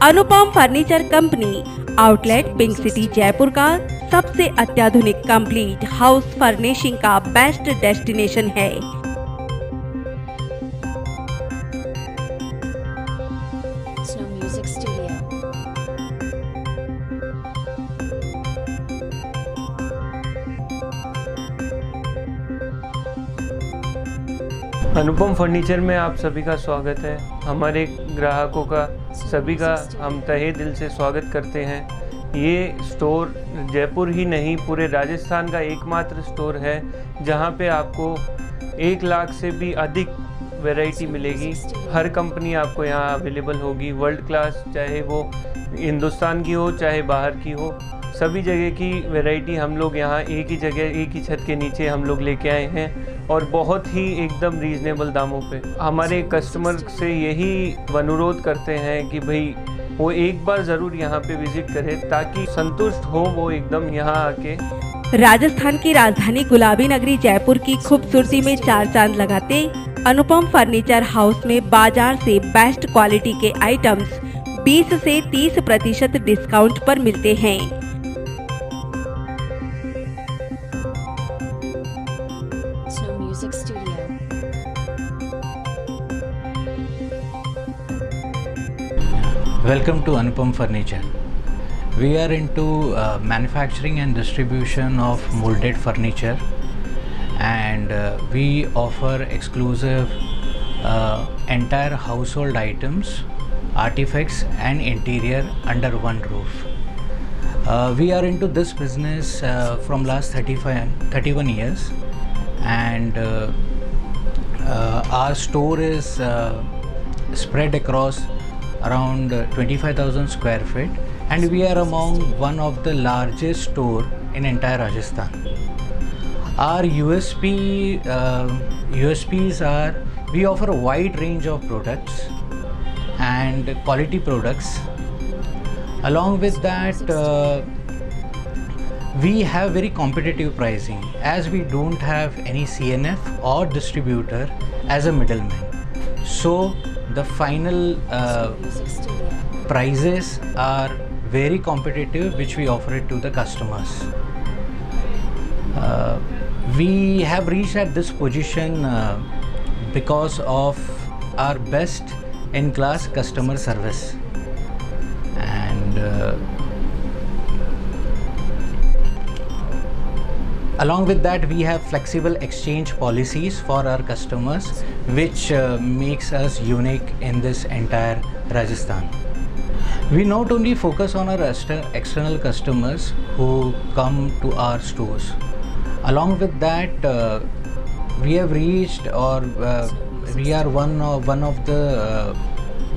अनुपम furniture company outlet pink city Jaipur का सबसे अत्याधुनिक कंप्लीट हाउस फर्निशिंग का बेस्ट डेस्टिनेशन है। Snow Music Studio. Anupam furniture में आप सभी का स्वागत है। हमारे ग्राहकों का सभी का हम तहे दिल से स्वागत करते हैं। ये स्टोर जयपुर ही नहीं पूरे राजस्थान का एकमात्र स्टोर है जहाँ पे आपको 1 लाख से भी अधिक वैरायटी मिलेगी। हर कंपनी आपको यहाँ अवेलेबल होगी, वर्ल्ड क्लास, चाहे वो हिंदुस्तान की हो चाहे बाहर की हो, सभी जगह की वैरायटी हम लोग यहाँ एक ही जगह एक ही छत के नीचे हम लोग लेके आए हैं और बहुत ही एकदम रीज़नेबल दामों पे। हमारे कस्टमर से यही अनुरोध करते हैं कि भाई वो एक बार ज़रूर यहाँ पे विज़िट करें ताकि संतुष्ट हो वो एकदम यहाँ आके। राजस्थान की राजधानी गुलाबी नगरी जयपुर की खूबसूरती में 4 चांद लगाते अनुपम फर्नीचर हाउस में बाजार से बेस्ट क्वालिटी के आइटम्स 20 से 30% डिस्काउंट पर मिलते हैं। Snow Music Studio. Welcome to Anupam Furniture. We are into manufacturing and distribution of molded furniture, and we offer exclusive entire household items, artifacts and interior under one roof. We are into this business from last 31 years, and our store is spread across around 25,000 square feet, and we are among one of the largest store in entire Rajasthan. Our USPs are we offer a wide range of products and quality products. Along with that, we have very competitive pricing as we don't have any CNF or distributor as a middleman. So the final Music Studio. prices are very competitive, which we offer it to the customers. We have reached at this position because of our best in class customer service, and along with that we have flexible exchange policies for our customers, which makes us unique in this entire Rajasthan. We not only focus on our external customers who come to our stores. Along with that, we have reached, or we are one of the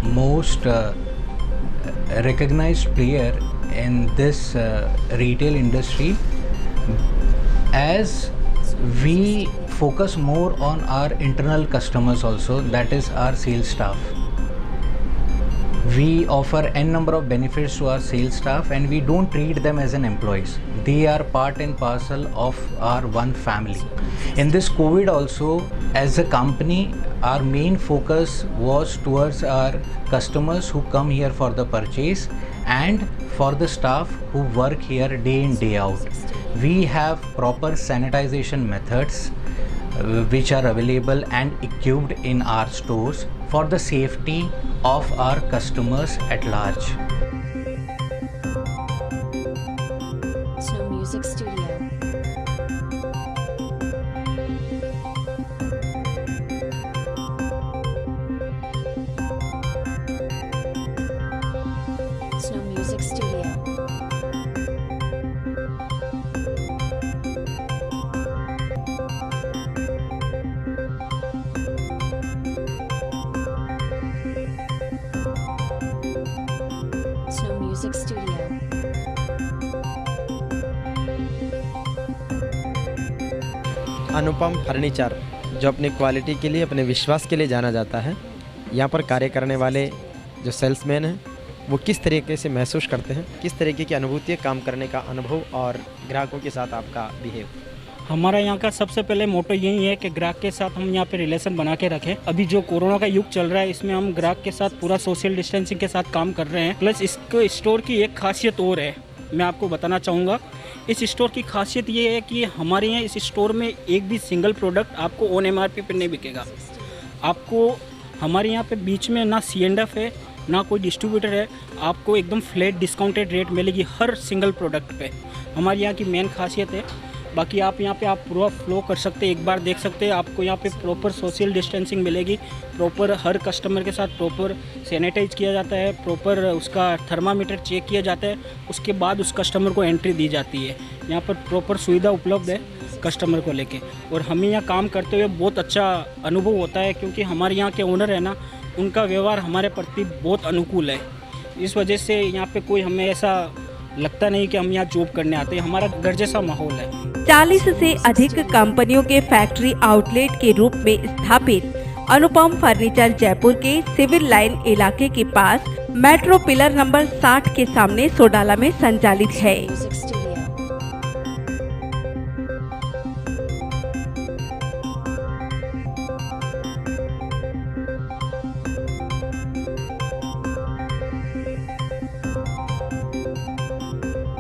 most recognized player in this retail industry, as we focus more on our internal customers also, that is our sales staff. We offer n number of benefits to our sales staff, and we don't treat them as an employees. They are part and parcel of our one family. In this COVID also, as a company, our main focus was towards our customers who come here for the purchase and for the staff who work here day in day out. We have proper sanitization methods which are available and equipped in our stores for the safety of our customers at large. Snow Music Studio. Snow Music Studio. Snow Music Studio. Anupam furniture जो अपनी quality के लिए, अपने विश्वास के लिए जाना जाता है। यहाँ पर कार्य करने वाले जो सेल्समैन हैं वो किस तरीके से महसूस करते हैं, किस तरीके की अनुभूति है काम करने का अनुभव और ग्राहकों के साथ आपका बिहेव। हमारा यहाँ का सबसे पहले मोटो यही है कि ग्राहक के साथ हम यहाँ पे रिलेशन बना के रखें। अभी जो कोरोना का युग चल रहा है इसमें हम ग्राहक के साथ पूरा सोशल डिस्टेंसिंग के साथ काम कर रहे हैं। प्लस इसको स्टोर की एक खासियत और है, मैं आपको बताना चाहूँगा। इस स्टोर की खासियत ये है कि हमारे यहाँ इस स्टोर में एक भी सिंगल प्रोडक्ट आपको ऑन MRP पर नहीं बिकेगा। आपको हमारे यहाँ पे बीच में ना C&F है ना कोई डिस्ट्रीब्यूटर है, आपको एकदम फ्लैट डिस्काउंटेड रेट मिलेगी हर सिंगल प्रोडक्ट पे। हमारे यहाँ की मेन खासियत है। बाकी आप यहाँ पे आप पूरा फ्लो कर सकते हैं, एक बार देख सकते हैं। आपको यहाँ पे प्रॉपर सोशल डिस्टेंसिंग मिलेगी, प्रॉपर हर कस्टमर के साथ प्रॉपर सैनिटाइज किया जाता है, प्रॉपर उसका थर्मामीटर चेक किया जाता है, उसके बाद उस कस्टमर को एंट्री दी जाती है। यहाँ पर प्रॉपर सुविधा उपलब्ध है कस्टमर को लेके, और हमें यहाँ काम करते हुए बहुत अच्छा अनुभव होता है, क्योंकि हमारे यहाँ के ओनर है ना, उनका व्यवहार हमारे प्रति बहुत अनुकूल है। इस वजह से यहाँ पे कोई हमें ऐसा लगता नहीं कि हम यहाँ जॉब करने आते हैं, हमारा घर जैसा माहौल है। 40 से अधिक कंपनियों के फैक्ट्री आउटलेट के रूप में स्थापित अनुपम फर्नीचर जयपुर के सिविल लाइन इलाके के पास मेट्रो पिलर नंबर 60 के सामने सोडाला में संचालित है। Music Studio.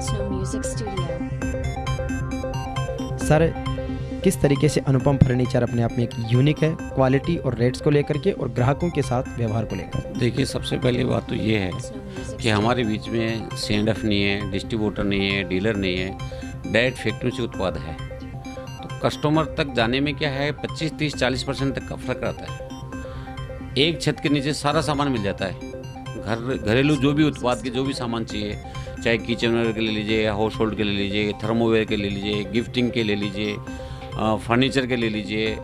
Snow Music Studio. Sir, किस तरीके से अनुपम फर्नीचर अपने आप में एक यूनिक है क्वालिटी और रेट्स को लेकर के और ग्राहकों के साथ व्यवहार को लेकर? देखिए, सबसे पहली बात तो ये है Snow Music कि हमारे बीच में C&F नहीं है, डिस्ट्रीब्यूटर नहीं है, डीलर नहीं है, डायरेक्ट फैक्ट्री से उत्पाद है। तो कस्टमर तक जाने में क्या है, 25, 30, 40% तक का फर्क रहता है। एक छत के नीचे सारा सामान मिल जाता है। घरेलू जो भी उत्पाद के जो भी सामान चाहिए, चाहे किचनवेयर के ले लीजिए या हाउस होल्ड के ले लीजिए, थर्मोवेयर के ले लीजिए, गिफ्टिंग के ले लीजिए, फर्नीचर के ले लीजिए,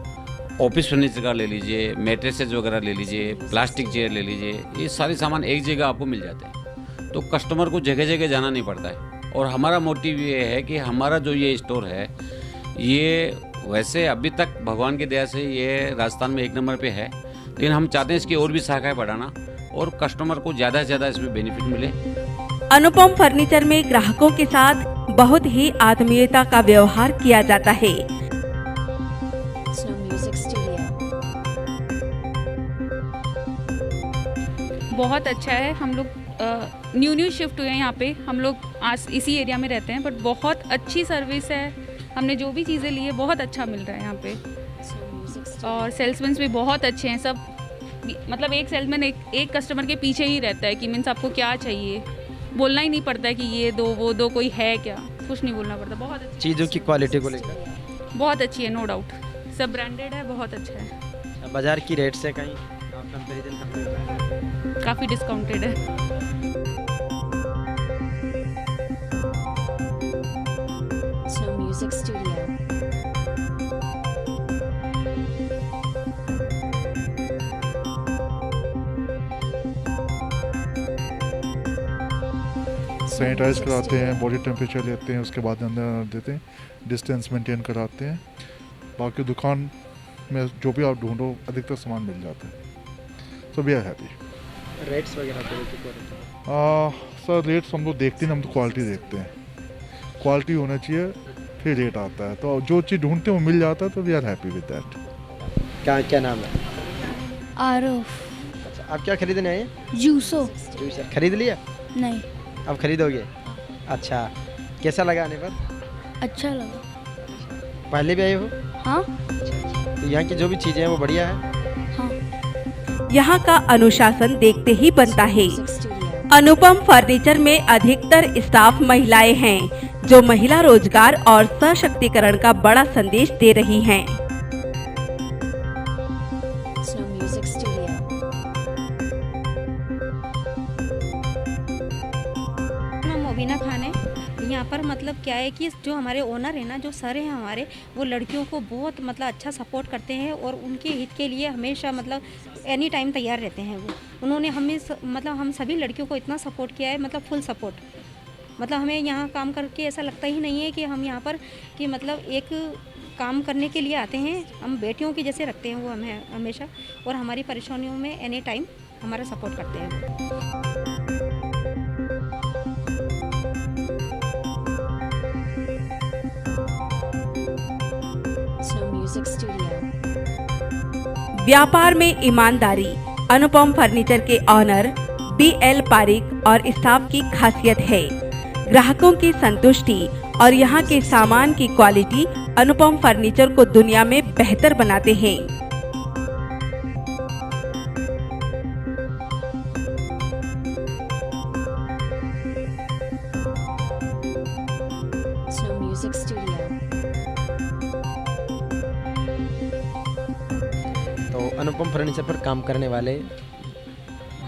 ऑफिस फर्नीचर का ले लीजिए, मैट्रेसेस वगैरह ले लीजिए, प्लास्टिक चेयर ले लीजिए, ये सारे सामान एक जगह आपको मिल जाते हैं। तो कस्टमर को जगह जगह जाना नहीं पड़ता है। और हमारा मोटिव ये है कि हमारा जो ये स्टोर है, ये वैसे अभी तक भगवान की दया से ये राजस्थान में 1 नंबर पे है, लेकिन हम चाहते हैं इसकी और भी शाखाएं बढ़ाना और कस्टमर को ज़्यादा से ज़्यादा इसमें बेनिफिट मिले। अनुपम फर्नीचर में ग्राहकों के साथ बहुत ही आत्मीयता का व्यवहार किया जाता है। Snow Music Studio. बहुत अच्छा है। हम लोग न्यू शिफ्ट हुए हैं यहाँ पे, हम लोग आज इसी एरिया में रहते हैं, बट बहुत अच्छी सर्विस है। हमने जो भी चीज़ें ली है बहुत अच्छा मिल रहा है यहाँ पे, Snow Music Studio. और सेल्समैन भी बहुत अच्छे हैं सब। मतलब एक सेल्समैन एक कस्टमर के पीछे ही रहता है कि मीन्स आपको क्या चाहिए, बोलना ही नहीं पड़ता है कि ये दो वो दो, कोई है क्या, कुछ नहीं बोलना पड़ता। बहुत अच्छी चीज़ों की क्वालिटी को लेकर बहुत अच्छी है, नो डाउट। सब ब्रांडेड है, बहुत अच्छा है, बाजार की रेट से कहीं आप कंपेरिजन करते हैं? काफ़ी डिस्काउंटेड है। Snow Music Studio. सैनिटाइज कराते हैं, बॉडी टेम्परेचर लेते हैं, उसके बाद अंदर देते हैं, डिस्टेंस मेंटेन कराते हैं। बाकी दुकान में जो भी आप ढूंढो अधिकतर सामान मिल जाता है। So we are happy. Rates वगैरह सर रेट्स हम लोग देखते हैं, हम तो क्वालिटी देखते हैं। क्वालिटी होना चाहिए फिर रेट आता है, तो जो चीज़ ढूंढते हैं वो मिल जाता है, तो we are happy with that. क्या नाम है? आरफ। अच्छा, आप क्या खरीदने आए हैं? जूसो। जूसर खरीद लिया? नहीं। अब खरीदोगे? अच्छा, कैसा लगा आने पर? अच्छा लगा। पहले भी आए हो? हाँ। तो यहाँ की जो भी चीज़ें हैं वो बढ़िया है? हाँ। यहाँ का अनुशासन देखते ही बनता है। Music Studio. अनुपम फर्नीचर में अधिकतर स्टाफ महिलाएं हैं, जो महिला रोजगार और सशक्तिकरण का बड़ा संदेश दे रही हैं। Snow Music Studio. मैं मोबिना खान है। यहाँ पर मतलब क्या है कि जो हमारे ओनर है ना, जो सर हैं हमारे, वो लड़कियों को बहुत मतलब अच्छा सपोर्ट करते हैं और उनके हित के लिए हमेशा मतलब एनी टाइम तैयार रहते हैं। वो उन्होंने हमें मतलब हम सभी लड़कियों को इतना सपोर्ट किया है, मतलब फुल सपोर्ट। मतलब हमें यहाँ काम करके ऐसा लगता ही नहीं है कि हम यहाँ पर कि मतलब एक काम करने के लिए आते हैं। हम बेटियों की जैसे रखते हैं वो हमें हमेशा, और हमारी परेशानियों में एनी टाइम हमारा सपोर्ट करते हैं। Music Studio. व्यापार में ईमानदारी अनुपम फर्नीचर के ऑनर BL पारिक और स्टाफ की खासियत है। ग्राहकों की संतुष्टि और यहाँ के सामान की क्वालिटी अनुपम फर्नीचर को दुनिया में बेहतर बनाते हैं। Snow Music Studio. तो अनुपम फर्नीचर पर काम करने वाले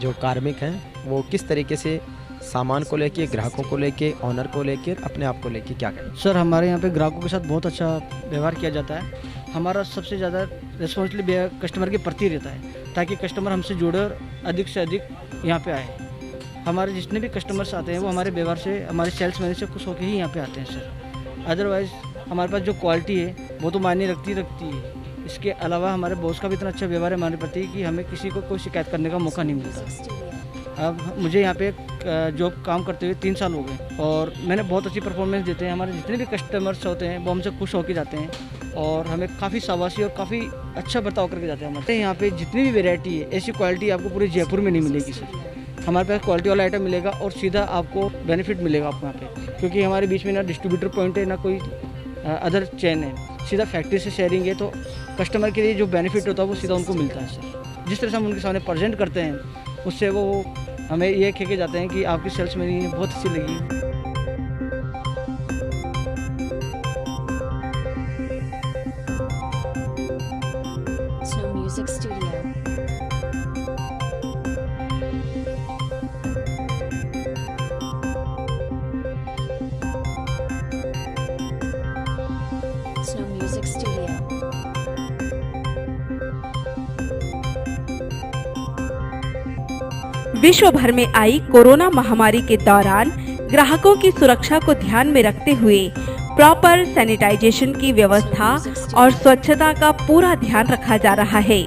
जो कार्मिक हैं वो किस तरीके से सामान को लेके, ग्राहकों को लेके, ऑनर को लेके, अपने आप को लेके क्या करें? सर हमारे यहाँ पे ग्राहकों के साथ बहुत अच्छा व्यवहार किया जाता है। हमारा सबसे ज़्यादा रिस्पॉन्सिबिलिटी कस्टमर के प्रति रहता है ताकि कस्टमर हमसे जुड़े और अधिक से अधिक यहाँ पे आए। हमारे जितने भी कस्टमर्स आते हैं वो हमारे व्यवहार से, हमारे सेल्स मैनेजर से खुश होकर ही यहाँ पे आते हैं सर। अदरवाइज़ हमारे पास जो क्वालिटी है वो तो मायने रखती है। इसके अलावा हमारे बॉस का भी इतना अच्छा व्यवहार है हमारे प्रति कि हमें किसी को कोई शिकायत करने का मौका नहीं मिलता। अब मुझे यहाँ पे जॉब काम करते हुए 3 साल हो गए और मैंने बहुत अच्छी परफॉर्मेंस देते हैं। हमारे जितने भी कस्टमर्स होते हैं वो हमसे खुश होकर जाते हैं और हमें काफ़ी शाबाशी और काफ़ी अच्छा बर्ताव करके जाते हैं। हमारे यहाँ पे जितनी भी वेराइटी है, ऐसी क्वालिटी आपको पूरे जयपुर में नहीं मिलेगी सर। हमारे पास क्वालिटी वाला आइटम मिलेगा और सीधा आपको बेनिफिट मिलेगा आपको यहाँ पे, क्योंकि हमारे बीच में ना डिस्ट्रीब्यूटर पॉइंट है ना कोई अदर चेन है। सीधा फैक्ट्री से शेयरिंग है तो कस्टमर के लिए जो बेनिफिट होता है वो सीधा उनको मिलता है सर। जिस तरह से हम उनके सामने प्रेजेंट करते हैं उससे वो हमें ये कह के जाते हैं कि आपकी सेल्स मेरी बहुत अच्छी लगी। Snow Music Studio. Snow Music Studio. विश्व भर में आई कोरोना महामारी के दौरान ग्राहकों की सुरक्षा को ध्यान में रखते हुए प्रॉपर सैनिटाइजेशन की व्यवस्था और स्वच्छता का पूरा ध्यान रखा जा रहा है।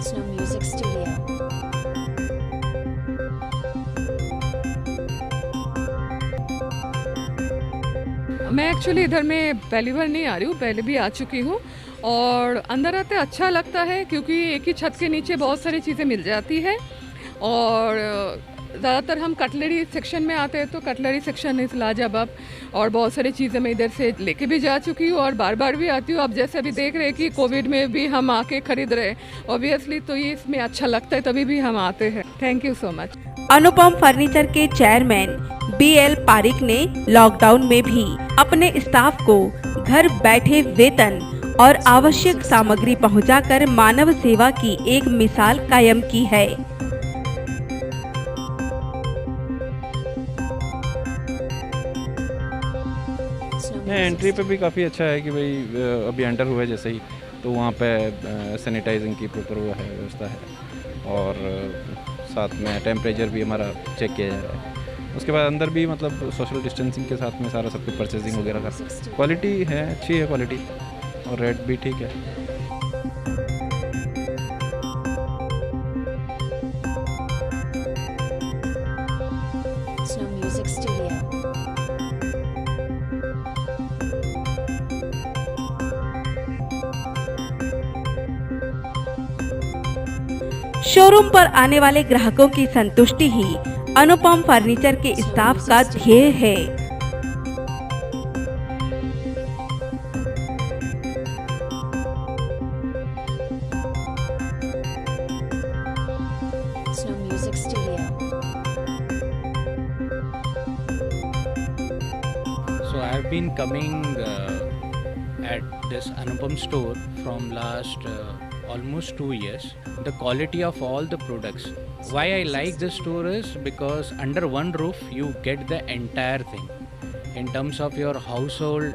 Snow Music Studio. मैं एक्चुअली इधर में पहली बार नहीं आ रही हूँ, पहले भी आ चुकी हूँ और अंदर आते अच्छा लगता है क्योंकि एक ही छत के नीचे बहुत सारी चीज़ें मिल जाती है और ज़्यादातर हम कटलरी सेक्शन में आते हैं तो कटलरी सेक्शन इस लाजवाब और बहुत सारी चीज़ें मैं इधर से लेके भी जा चुकी हूँ और बार बार भी आती हूँ। अब जैसे अभी देख रहे हैं कि कोविड में भी हम आके खरीद रहे हैं ऑब्वियसली, तो ये इसमें अच्छा लगता है तभी भी हम आते हैं। Thank you so much. Anupam furniture के चेयरमैन BL पारिक ने लॉकडाउन में भी अपने स्टाफ को घर बैठे वेतन और आवश्यक सामग्री पहुंचाकर मानव सेवा की एक मिसाल कायम की है। एंट्री पे भी काफ़ी अच्छा है कि भाई अभी एंटर हुआ है जैसे ही तो वहाँ पे सैनिटाइजिंग की प्रॉपर वो है व्यवस्था है और साथ में टेम्परेचर भी हमारा चेक किया जा रहा है। उसके बाद अंदर भी मतलब सोशल डिस्टेंसिंग के साथ में सारा सब कुछ परचेजिंग वगैरह का क्वालिटी है, अच्छी है क्वालिटी और रेट भी ठीक है। Snow Music Studio. शोरूम पर आने वाले ग्राहकों की संतुष्टि ही अनुपम फर्नीचर के स्टाफ का ध्येय है। Snow Music Studio. So I have been coming at this Anupam store from last almost 2 years. The quality of all the products. Why I like this store is because under one roof you get the entire thing in terms of your household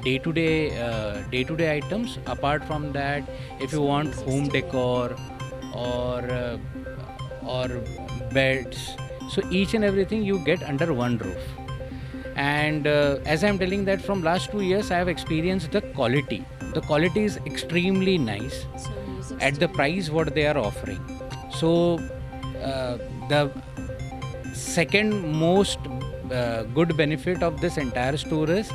day-to-day items. Apart from that, if you want home decor or beds, so each and everything you get under one roof. And as I am telling that from last 2 years I have experienced the quality. The quality is extremely nice at the price what they are offering. So the second most good benefit of this entire store is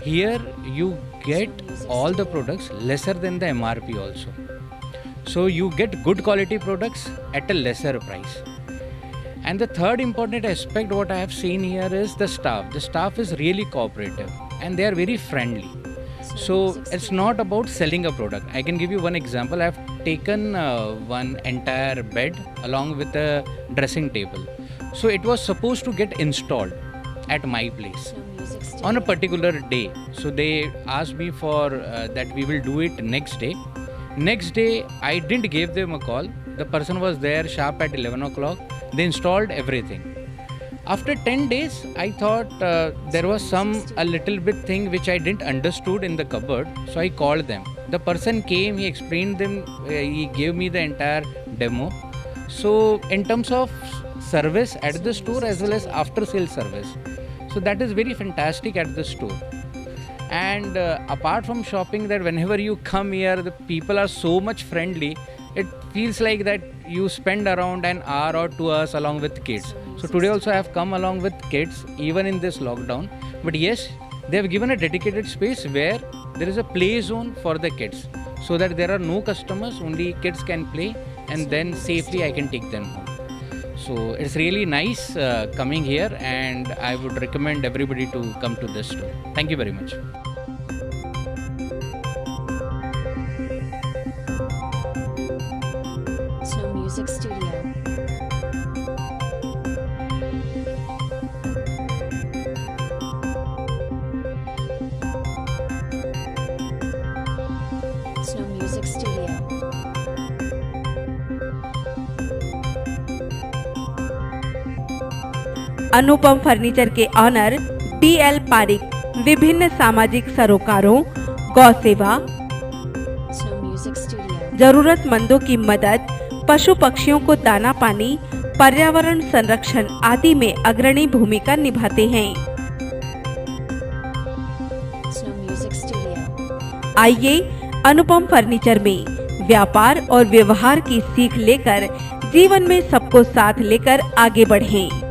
here you get all the products lesser than the MRP also. So you get good quality products at a lesser price. And the third important aspect what I have seen here is the staff. The staff is really cooperative and they are very friendly. So it's not about selling a product. I can give you one example. I have taken one entire bed along with a dressing table. So it was supposed to get installed at my place on a particular day. So they asked me for that we will do it next day. Next day, I didn't give them a call. The person was there sharp at 11 o'clock. They installed everything. After 10 days, I thought there was a little bit thing which I didn't understood in the cupboard. So I called them. The person came, he explained them, he gave me the entire demo. So in terms of service at the store as well as after sales service. So that is very fantastic at the store. And apart from shopping, that whenever you come here, the people are so much friendly. It feels like that you spend around an hour or 2 hours along with kids. So today also I have come along with kids even in this lockdown. But yes, they have given a dedicated space where there is a play zone for the kids, so that there are no customers, only kids can play and then safely I can take them home. So it's really nice coming here, and I would recommend everybody to come to this store. Thank you very much. Snow Music Studio. Snow Music Studio. Anupam furniture के honour BL Pareek विभिन्न सामाजिक सरोकारों, गौ सेवा, Snow Music Studio. जरूरतमंदों की मदद, पशु पक्षियों को दाना पानी, पर्यावरण संरक्षण आदि में अग्रणी भूमिका निभाते हैं। Snow Music Studio. आइए अनुपम फर्नीचर में व्यापार और व्यवहार की सीख लेकर जीवन में सबको साथ लेकर आगे बढ़ें।